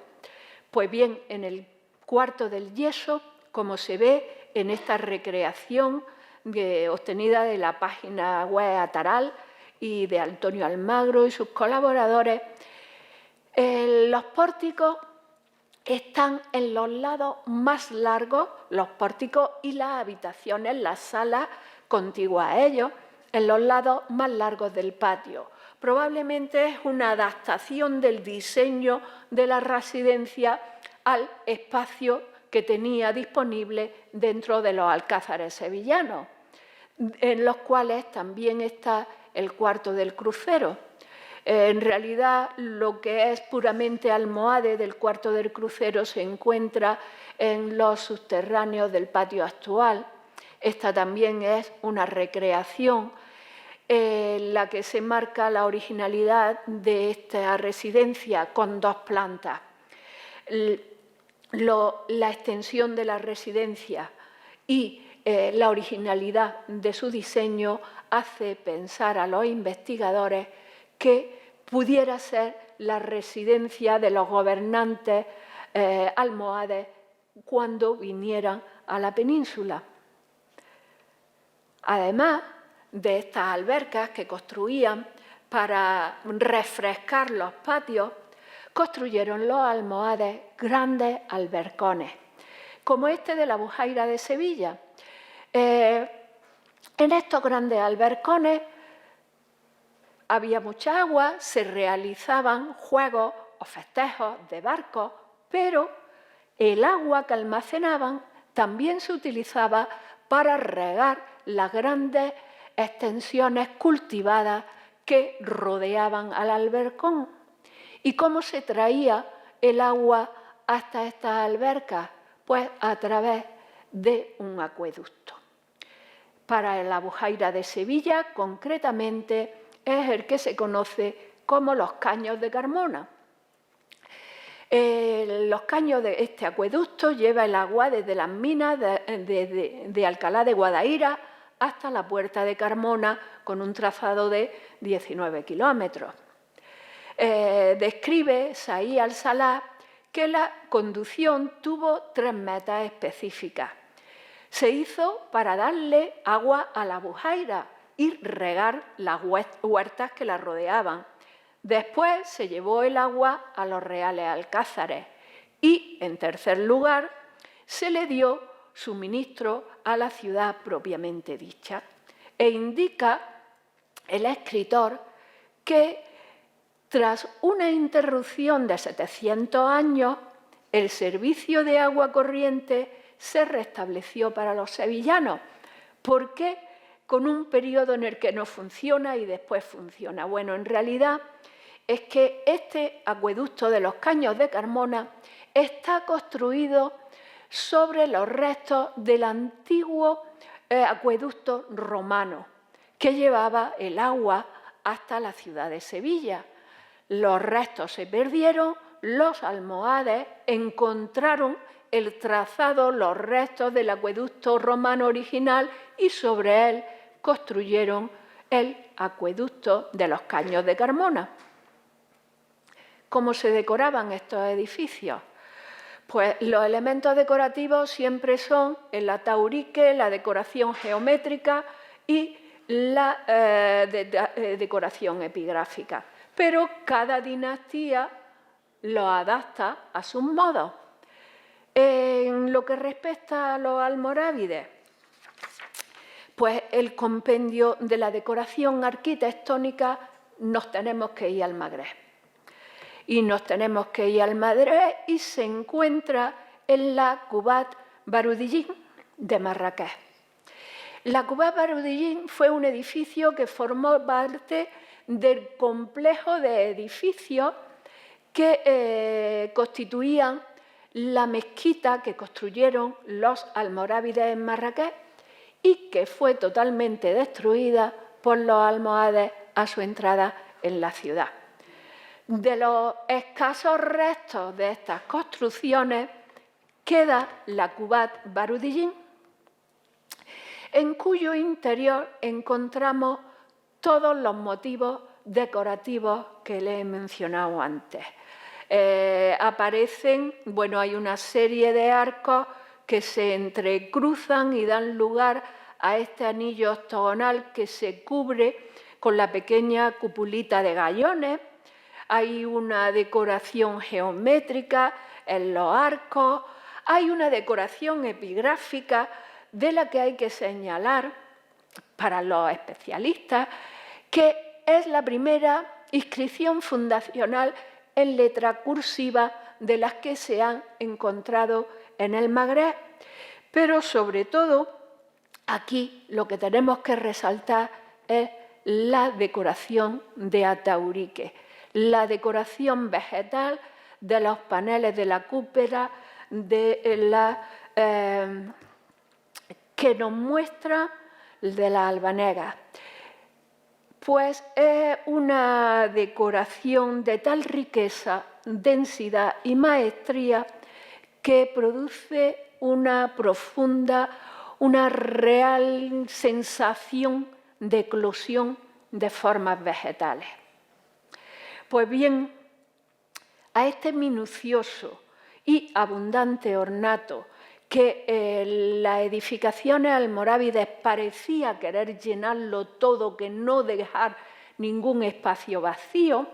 Pues bien, en el cuarto del yeso, como se ve en esta recreación obtenida de la página web Ataral y de Antonio Almagro y sus colaboradores, los pórticos están en los lados más largos, los pórticos y las habitaciones, las salas contiguas a ellos, en los lados más largos del patio. Probablemente es una adaptación del diseño de la residencia al espacio que tenía disponible dentro de los alcázares sevillanos, en los cuales también está el cuarto del crucero. En realidad, lo que es puramente almohade del cuarto del crucero se encuentra en los subterráneos del patio actual. Esta también es una recreación en la que se marca la originalidad de esta residencia con dos plantas. La extensión de la residencia y la originalidad de su diseño hace pensar a los investigadores que pudiera ser la residencia de los gobernantes almohades cuando vinieran a la península. Además de estas albercas que construían para refrescar los patios, construyeron los almohades grandes albercones, como este de la Bujaira de Sevilla. En estos grandes albercones había mucha agua, se realizaban juegos o festejos de barcos, pero el agua que almacenaban también se utilizaba para regar las grandes extensiones cultivadas que rodeaban al albercón. ¿Y cómo se traía el agua hasta estas albercas? Pues a través de un acueducto. Para la Bujaira de Sevilla, concretamente, es el que se conoce como los Caños de Carmona. Los caños de este acueducto lleva el agua desde las minas de Alcalá de Guadaira hasta la Puerta de Carmona, con un trazado de 19 kilómetros. Describe Saí al-Salá que la conducción tuvo 3 metas específicas. Se hizo para darle agua a la Bujaira y regar las huertas que la rodeaban. Después se llevó el agua a los reales alcázares y, en tercer lugar, se le dio suministro a la ciudad propiamente dicha. E indica el escritor que, tras una interrupción de 700 años, el servicio de agua corriente se restableció para los sevillanos. ¿Por qué? Con un periodo en el que no funciona y después funciona. Bueno, en realidad es que este acueducto de los Caños de Carmona está construido sobre los restos del antiguo acueducto romano que llevaba el agua hasta la ciudad de Sevilla. Los restos se perdieron, los almohades encontraron el trazado, los restos del acueducto romano original y sobre él construyeron el acueducto de los Caños de Carmona. ¿Cómo se decoraban estos edificios? Pues los elementos decorativos siempre son el ataurique, la decoración geométrica y la decoración epigráfica. Pero cada dinastía lo adapta a sus modos. En lo que respecta a los almorávides, pues el compendio de la decoración arquitectónica nos tenemos que ir al Magreb. Y nos tenemos que ir al Magreb y se encuentra en la Qubat Baroudillín de Marrakech. La Qubat Baroudillín fue un edificio que formó parte del complejo de edificios que constituían la mezquita que construyeron los almorávides en Marrakech y que fue totalmente destruida por los almohades a su entrada en la ciudad. De los escasos restos de estas construcciones queda la Qubat Baroudillín, en cuyo interior encontramos todos los motivos decorativos que les he mencionado antes. Aparecen, bueno, hay una serie de arcos que se entrecruzan y dan lugar a este anillo octogonal que se cubre con la pequeña cupulita de gallones. Hay una decoración geométrica en los arcos, hay una decoración epigráfica de la que hay que señalar para los especialistas que es la primera inscripción fundacional en letra cursiva de las que se han encontrado en el Magreb, pero sobre todo aquí lo que tenemos que resaltar es la decoración de Ataurique, la decoración vegetal de los paneles de la cúpula, que nos muestra de la albanega. Pues es una decoración de tal riqueza, densidad y maestría que produce una profunda, una real sensación de eclosión de formas vegetales. Pues bien, a este minucioso y abundante ornato que las edificaciones almorávides parecía querer llenarlo todo, que no dejar ningún espacio vacío,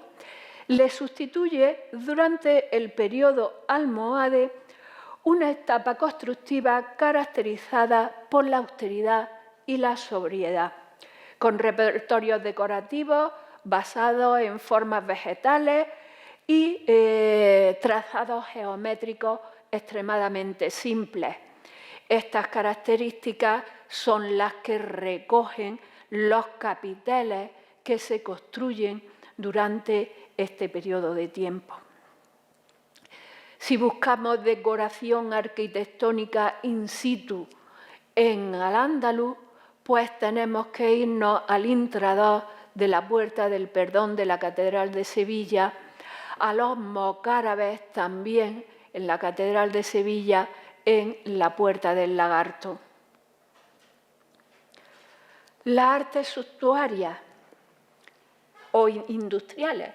le sustituye durante el periodo almohade una etapa constructiva caracterizada por la austeridad y la sobriedad, con repertorios decorativos basados en formas vegetales y trazados geométricos extremadamente simples. Estas características son las que recogen los capiteles que se construyen durante este periodo de tiempo. Si buscamos decoración arquitectónica in situ en Al-Ándalus, pues tenemos que irnos al intradós de la Puerta del Perdón de la Catedral de Sevilla, a los mocárabes también en la Catedral de Sevilla, en la Puerta del Lagarto. Las artes suntuarias o industriales.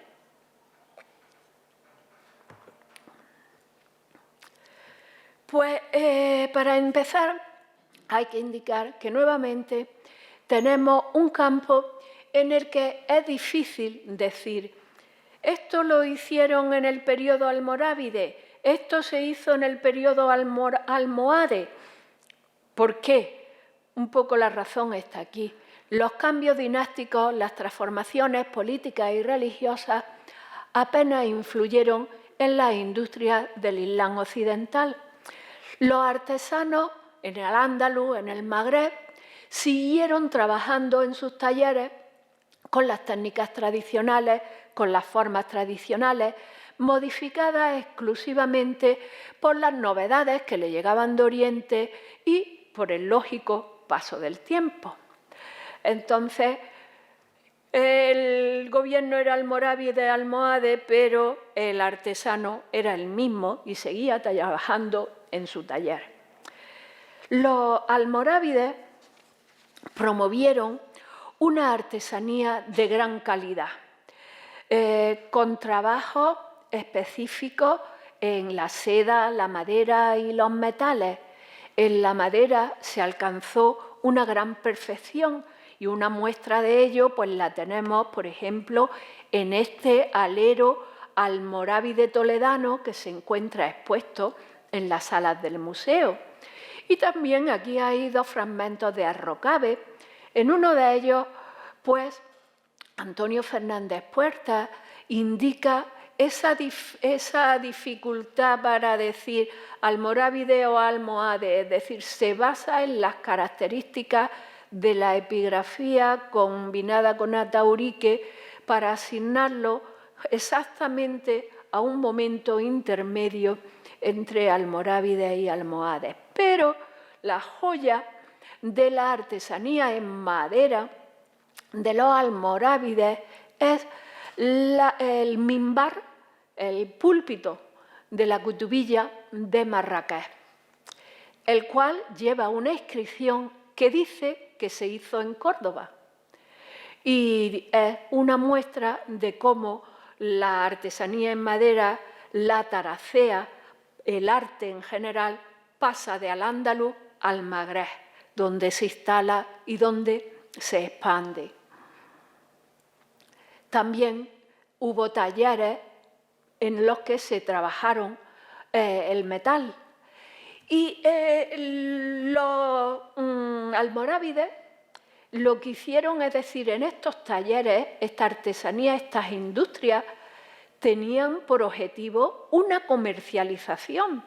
Pues para empezar hay que indicar que nuevamente tenemos un campo en el que es difícil decir esto lo hicieron en el periodo almorávide, esto se hizo en el periodo almohade. ¿Por qué? Un poco la razón está aquí. Los cambios dinásticos, las transformaciones políticas y religiosas apenas influyeron en las industrias del Islam occidental. Los artesanos en el Al-Ándalus, en el Magreb, siguieron trabajando en sus talleres con las técnicas tradicionales, con las formas tradicionales, modificadas exclusivamente por las novedades que le llegaban de Oriente y por el lógico paso del tiempo. Entonces, el gobierno era almorávide, almohade, pero el artesano era el mismo y seguía trabajando en su taller. Los almorávides promovieron una artesanía de gran calidad, con trabajos específicos en la seda, la madera y los metales. En la madera se alcanzó una gran perfección y una muestra de ello pues la tenemos, por ejemplo, en este alero almorávide toledano que se encuentra expuesto en las salas del museo. Y también aquí hay dos fragmentos de Arrocabe. En uno de ellos, pues, Antonio Fernández Puertas indica esa dificultad para decir almorávide o almohade, es decir, se basa en las características de la epigrafía combinada con Ataurique para asignarlo exactamente a un momento intermedio entre almorávides y almohades. Pero la joya de la artesanía en madera de los almorávides es el mimbar, el púlpito de la Kutubiyya de Marrakech, el cual lleva una inscripción que dice que se hizo en Córdoba. Y es una muestra de cómo la artesanía en madera, la taracea, el arte en general, pasa de Al-Ándalus al Magreb, donde se instala y donde se expande. También hubo talleres en los que se trabajaron el metal. Y los almorávides lo que hicieron, es decir, en estos talleres, esta artesanía, estas industrias, tenían por objetivo una comercialización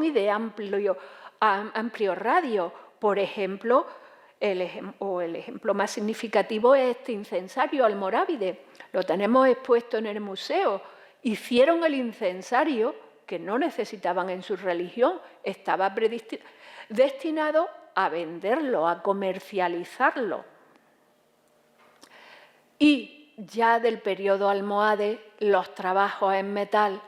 y de amplio radio. Por ejemplo, el ejemplo más significativo es este incensario almorávide. Lo tenemos expuesto en el museo. Hicieron el incensario que no necesitaban en su religión, estaba destinado a venderlo, a comercializarlo. Y ya del periodo almohade, los trabajos en metal,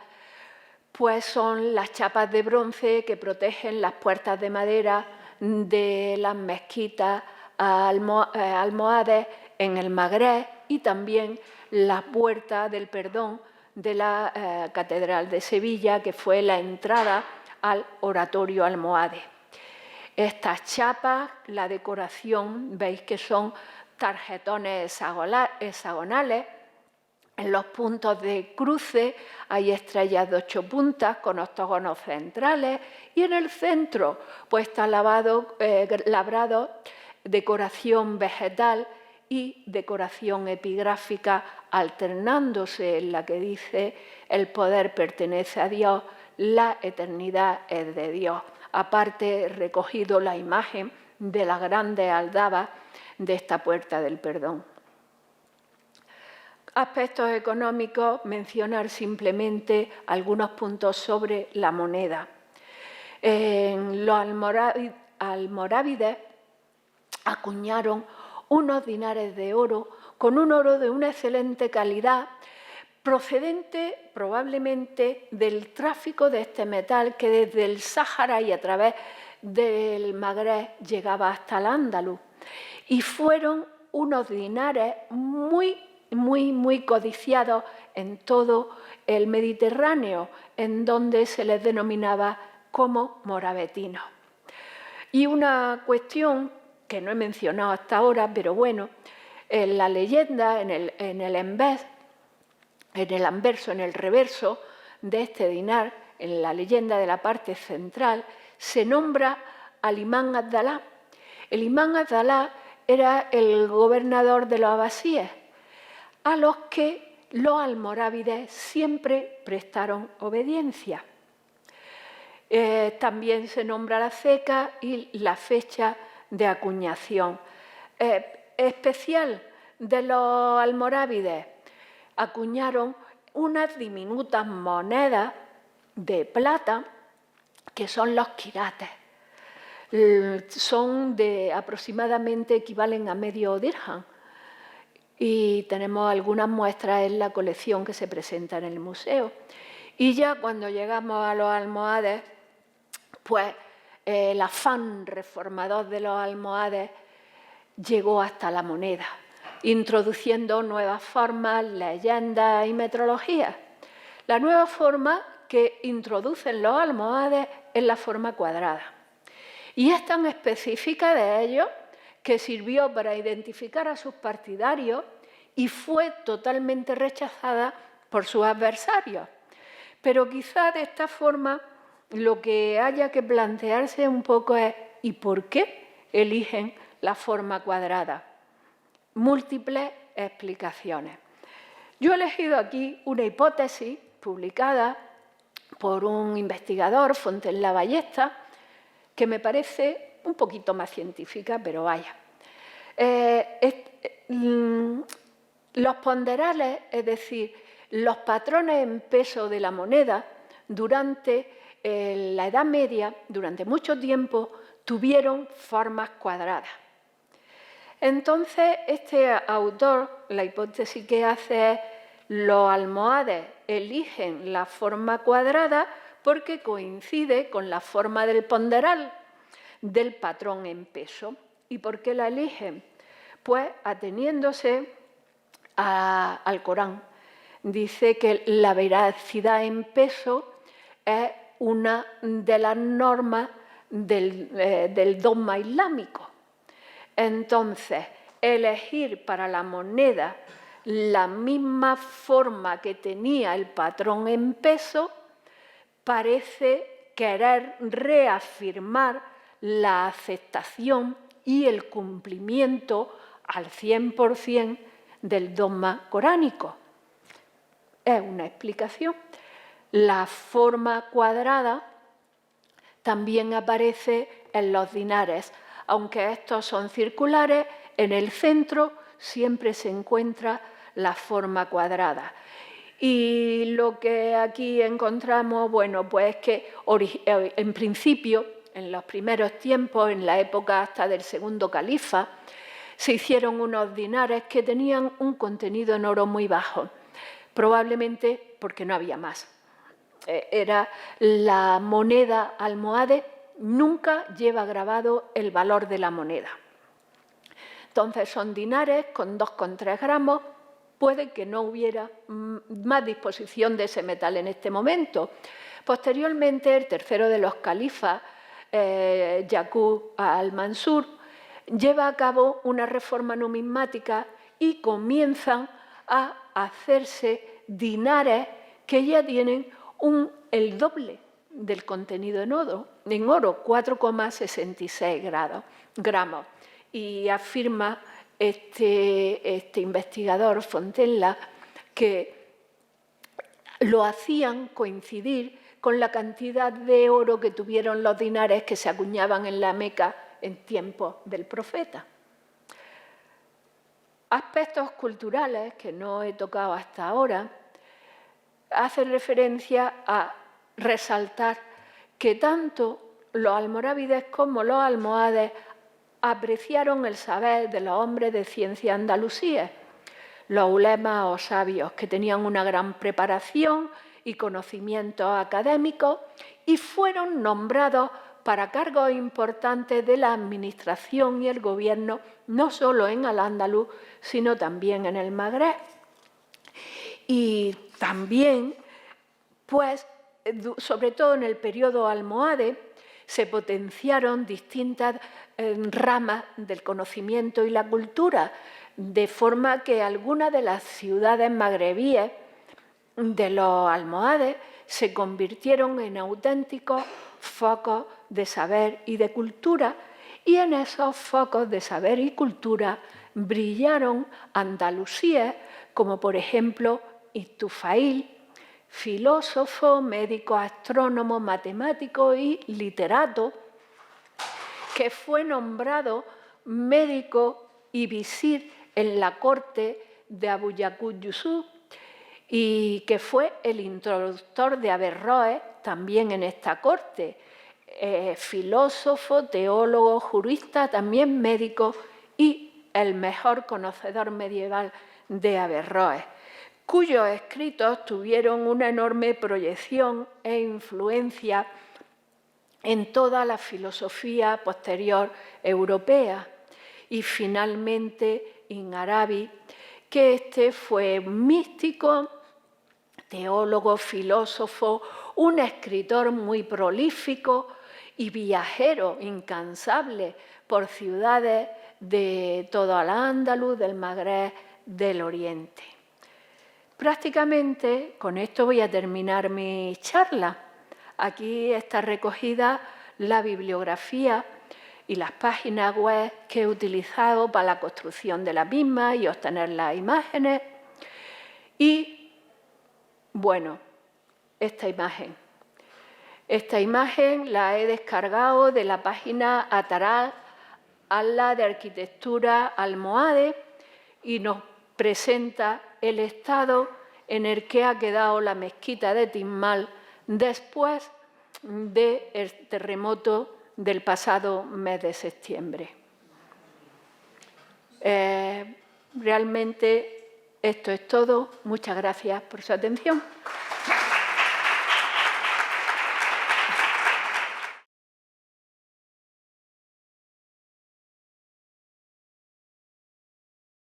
pues son las chapas de bronce que protegen las puertas de madera de las mezquitas almohades en el Magreb y también la puerta del perdón de la Catedral de Sevilla, que fue la entrada al oratorio almohade. Estas chapas, la decoración, veis que son tarjetones hexagonales. En los puntos de cruce hay estrellas de 8 puntas con octógonos centrales y en el centro pues está labrado decoración vegetal y decoración epigráfica alternándose, en la que dice el poder pertenece a Dios, la eternidad es de Dios. Aparte, recogido la imagen de las grandes aldabas de esta puerta del perdón. Aspectos económicos, mencionar simplemente algunos puntos sobre la moneda. Los almorávides acuñaron unos dinares de oro con un oro de una excelente calidad, procedente probablemente del tráfico de este metal que desde el Sáhara y a través del Magreb llegaba hasta el Al-Ándalus. Y fueron unos dinares muy codiciados en todo el Mediterráneo, en donde se les denominaba como morabetinos. Y una cuestión que no he mencionado hasta ahora, pero bueno, en la leyenda, en el anverso, en el reverso de este dinar, en la leyenda de la parte central, se nombra al imán Abdalá. El imán Abdalá era el gobernador de los abasíes, a los que los almorávides siempre prestaron obediencia. También se nombra la ceca y la fecha de acuñación. Especial de los almorávides, acuñaron unas diminutas monedas de plata que son los quirates. Son de aproximadamente, equivalen a medio dirham. Y tenemos algunas muestras en la colección que se presenta en el museo. Y ya cuando llegamos a los almohades, pues el afán reformador de los almohades llegó hasta la moneda, introduciendo nuevas formas, leyendas y metrologías. La nueva forma que introducen los almohades es la forma cuadrada. Y es tan específica de ellos que sirvió para identificar a sus partidarios y fue totalmente rechazada por sus adversarios. Pero quizá de esta forma lo que haya que plantearse un poco es ¿y por qué eligen la forma cuadrada? Múltiples explicaciones. Yo he elegido aquí una hipótesis publicada por un investigador, Fontaine Ballesta, que me parece un poquito más científica, pero vaya. Los ponderales, es decir, los patrones en peso de la moneda, durante la Edad Media, durante mucho tiempo, tuvieron formas cuadradas. Entonces, este autor, la hipótesis que hace es: los almohades eligen la forma cuadrada porque coincide con la forma del ponderal del patrón en peso. ¿Y por qué la eligen? Pues ateniéndose al Corán. Dice que la veracidad en peso es una de las normas del dogma islámico. Entonces, elegir para la moneda la misma forma que tenía el patrón en peso parece querer reafirmar la aceptación y el cumplimiento al 100% del dogma coránico. Es una explicación. La forma cuadrada también aparece en los dinares. Aunque estos son circulares, en el centro siempre se encuentra la forma cuadrada. Y lo que aquí encontramos, bueno, pues es que en principio, en los primeros tiempos, en la época hasta del segundo califa, se hicieron unos dinares que tenían un contenido en oro muy bajo, probablemente porque no había más. Era la moneda almohade, nunca lleva grabado el valor de la moneda. Entonces son dinares con 2,3 gramos. Puede que no hubiera más disposición de ese metal en este momento. Posteriormente, el tercero de los califas, Yaqub al-Mansur, lleva a cabo una reforma numismática y comienzan a hacerse dinares que ya tienen el doble del contenido en oro, 4,66 gramos. Y afirma este investigador, Fontaine, que lo hacían coincidir con la cantidad de oro que tuvieron los dinares que se acuñaban en la Meca en tiempos del profeta. Aspectos culturales que no he tocado hasta ahora hacen referencia a resaltar que tanto los almorávides como los almohades apreciaron el saber de los hombres de ciencia andalusíes, los ulemas o sabios, que tenían una gran preparación y conocimientos académicos y fueron nombrados para cargos importantes de la administración y el gobierno, no solo en Al-Ándalus, sino también en el Magreb. Y también, pues, sobre todo en el periodo almohade, se potenciaron distintas ramas del conocimiento y la cultura, de forma que algunas de las ciudades magrebíes de los almohades se convirtieron en auténticos focos de saber y de cultura, y en esos focos de saber y cultura brillaron andalusíes como, por ejemplo, Tufail, filósofo, médico, astrónomo, matemático y literato, que fue nombrado médico y visir en la corte de Abu Yaqub Yusuf y que fue el introductor de Averroes también en esta corte, filósofo, teólogo, jurista, también médico y el mejor conocedor medieval de Averroes, cuyos escritos tuvieron una enorme proyección e influencia en toda la filosofía posterior europea. Y finalmente Ibn Arabi, que este fue místico, teólogo, filósofo, un escritor muy prolífico y viajero incansable por ciudades de todo Al-Ándalus, del Magreb, del Oriente. Prácticamente, con esto voy a terminar mi charla. Aquí está recogida la bibliografía y las páginas web que he utilizado para la construcción de la misma y obtener las imágenes. Y, bueno, esta imagen la he descargado de la página Ataral, Atlas de Arquitectura Almohade, y nos presenta el estado en el que ha quedado la mezquita de Tismal después del terremoto del pasado mes de septiembre. Realmente esto es todo. Muchas gracias por su atención.